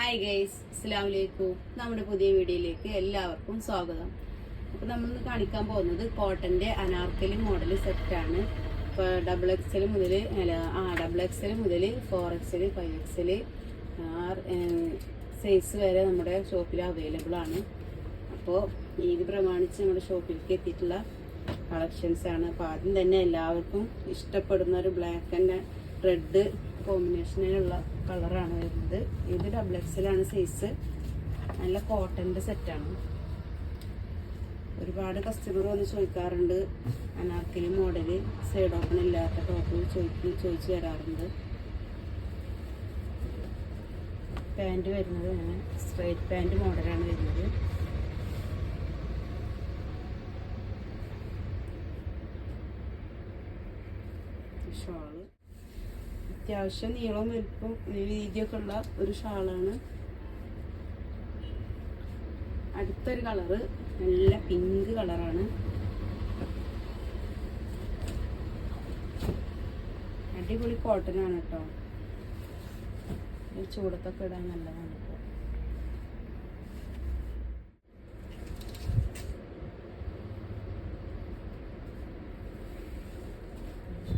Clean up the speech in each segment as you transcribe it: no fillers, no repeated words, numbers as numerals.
Hi guys, അസ്സലാമു അലൈക്കും. നമ്മുടെ പുതിയ വീഡിയോയിലേക്ക് എല്ലാവർക്കും സ്വാഗതം. അപ്പോൾ നമ്മളിന്ന് കാണിക്കാൻ പോകുന്നത് കോട്ടന്റെ അനാർക്കലി മോഡൽ സെറ്റാണ്. ഇപ്പോൾ ഡബിൾ എക്സൽ മുതൽ 4XL 5XL സൈസ് വരെ നമ്മുടെ ഷോപ്പിൽ അവൈലബിൾ ആണ്. അപ്പോൾ ഇത് പ്രമാണിച്ച് നമ്മുടെ ഷോപ്പിലേക്ക് എത്തിയിട്ടുള്ള കളക്ഷൻസ് ആണ്. അപ്പോൾ ആദ്യം തന്നെ എല്ലാവർക്കും ഇഷ്ടപ്പെടുന്ന ഒരു ബ്ലാക്ക് ആൻഡ് റെഡ് കോമ്പിനേഷനിലുള്ള കളറാണ് വരുന്നത്. ഇത് ഡബിൾ എക്സൽ ആണ് സൈസ്. നല്ല കോട്ടന്റെ സെറ്റാണ്. ഒരുപാട് കസ്റ്റമർ വന്ന് ചോദിക്കാറുണ്ട്, അനാർക്കലി മോഡല് സൈഡ് ഓപ്പൺ ഇല്ലാത്ത ടോപ്പ് ചോദിച്ചു വരാറുണ്ട്. പാൻറ് വരുന്നത് അങ്ങനെ സ്ട്രൈറ്റ് പാൻറ് മോഡലാണ് വരുന്നത്. ഷാള് അത്യാവശ്യം നീളവും വലുപ്പം വീതിയൊക്കെ ഉള്ള ഒരു ഷാളാണ്. അടുത്തൊരു കളറ് നല്ല പിങ്ക് കളറാണ്. അടിപൊളി കോട്ടൺ ആണ് കേട്ടോ. ചൂടത്തൊക്കെ ഇടാൻ നല്ലതാണ്. ഇപ്പോൾ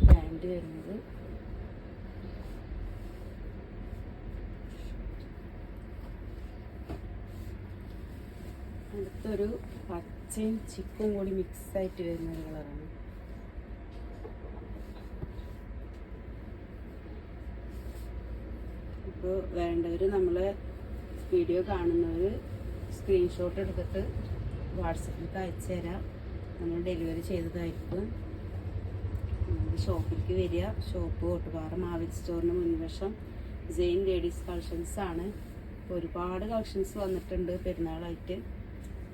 പാൻറ് വരുന്നത് അടുത്തൊരു പച്ചയും ചിക്കും കൂടി മിക്സ് ആയിട്ട് വരുന്ന ഒരു കളറാണ്. ഇപ്പോൾ വേണ്ടവർ നമ്മളെ വീഡിയോ കാണുന്നവർ സ്ക്രീൻഷോട്ട് എടുത്തിട്ട് വാട്സപ്പിലേക്ക് അയച്ചു തരാം. നമ്മൾ ഡെലിവറി ചെയ്തതായിരിക്കും. ഷോപ്പിലേക്ക് വരിക. ഷോപ്പ് ഓട്ടുപാറ മാവേലി സ്റ്റോറിന് മുൻവശം സെയിൻ ലേഡീസ് കളക്ഷൻസ് ആണ്. ഒരുപാട് കളക്ഷൻസ് വന്നിട്ടുണ്ട് പെരുന്നാളായിട്ട്.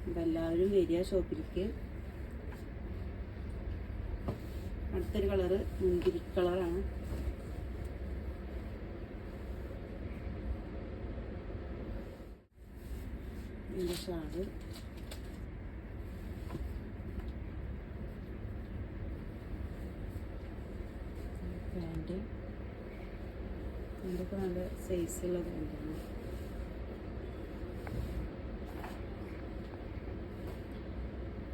അപ്പം എല്ലാവരും വരിക ഷോപ്പിലേക്ക്. അടുത്തൊരു കളറ് മുന്തിരി കളറാണ്. ഇതിൻ്റെ ഷാള് പാൻറ് ഇതൊക്കെ നല്ല സൈസുള്ള പാൻറ്റാണ്.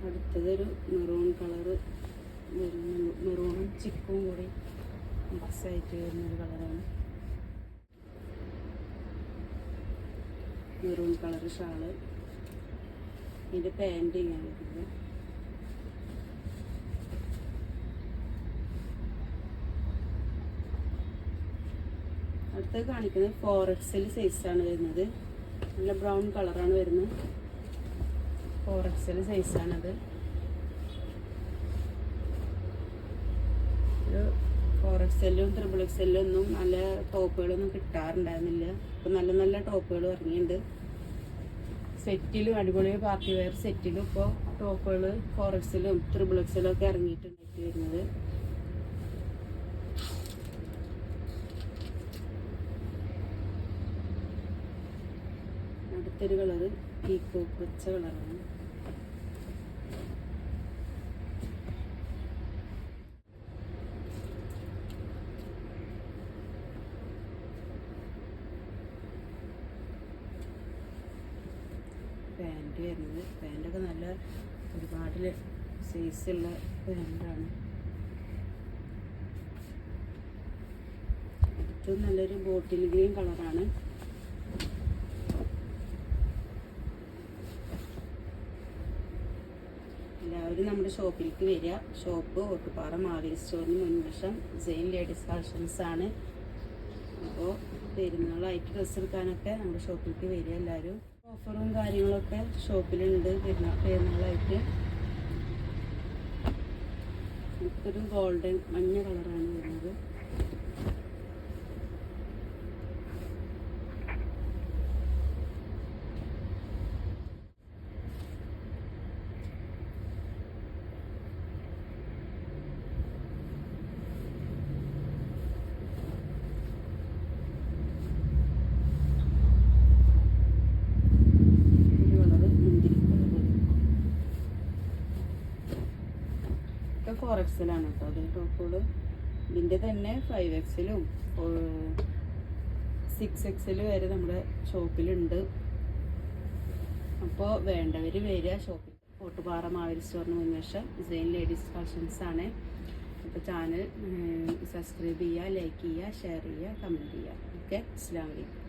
അടുത്തതൊരു മെറൂൺ കളറ് മെറൂണും ചിക്കും കൂടി മിക്സ് ആയിട്ട് വരുന്നൊരു കളറാണ്. Maroon colour shawl. ഇതിൻ്റെ പാൻറ് ഇങ്ങനെ വരുന്നത്. അടുത്തത് കാണിക്കുന്നത് 4XL സൈസാണ് വരുന്നത്. നല്ല ബ്രൗൺ കളറാണ് വരുന്നത്. 4XL സൈസാണത്. 4XL 3XL ഒന്നും നല്ല ടോപ്പുകളൊന്നും കിട്ടാറുണ്ടായിരുന്നില്ല. ഇപ്പം നല്ല നല്ല ടോപ്പുകൾ ഇറങ്ങിയിട്ടുണ്ട്. സെറ്റിലും അടിപൊളി പാർട്ടി വെയർ സെറ്റിലും ഇപ്പോൾ ടോപ്പുകൾ 4XL 3XL ഒക്കെ ഇറങ്ങിയിട്ടുണ്ടായിട്ട് വരുന്നത്. അടുത്തൊരു കളറ് പീക്കോക്ക് വെച്ച കളറാണ്. പാൻറ് വരുന്നത്. പാൻറ്റൊക്കെ നല്ല ഒരുപാട് സൈസുള്ള പാൻറ്റാണ്. അടുത്ത് നല്ലൊരു ബോട്ടിൽ ഗ്രീൻ കളറാണ്. എല്ലാവരും നമ്മുടെ ഷോപ്പിലേക്ക് വരിക. ഷോപ്പ് ഓട്ടുപാറ മാവേലി സ്റ്റോറിന് മുൻവശം സെയിൻ ലേഡീസ് കളക്ഷൻസ് ആണ്. അപ്പോൾ പെരുന്നാളായിട്ട് ഡ്രസ്സ് എടുക്കാനൊക്കെ നമ്മുടെ ഷോപ്പിലേക്ക് വരിക. എല്ലാവരും ഓഫറും കാര്യങ്ങളൊക്കെ ഷോപ്പിലുണ്ട് പെരുന്നാളായിട്ട്. ഇതൊരു ഗോൾഡൻ മഞ്ഞ കളറാണ് വരുന്നത്. ഒക്കെ 4XL ആണ് കേട്ടോ. അതേ ടോപ്പുകൾ ഇതിൻ്റെ തന്നെ 5XL 6XL വരെ നമ്മുടെ ഷോപ്പിലുണ്ട്. അപ്പോൾ വേണ്ടവർ വരിക ഷോപ്പിൽ. കോട്ടുപാറ മാവേലി സ്റ്റോറിന് മുൻവശം സെയിൻ ലേഡീസ് കളക്ഷൻസ് ആണ്. അപ്പോൾ ചാനൽ സബ്സ്ക്രൈബ് ചെയ്യുക, ലൈക്ക് ചെയ്യുക, ഷെയർ ചെയ്യുക, കമൻറ്റ് ചെയ്യുക. ഓക്കെ, അസ്സലാമു അലൈക്കും.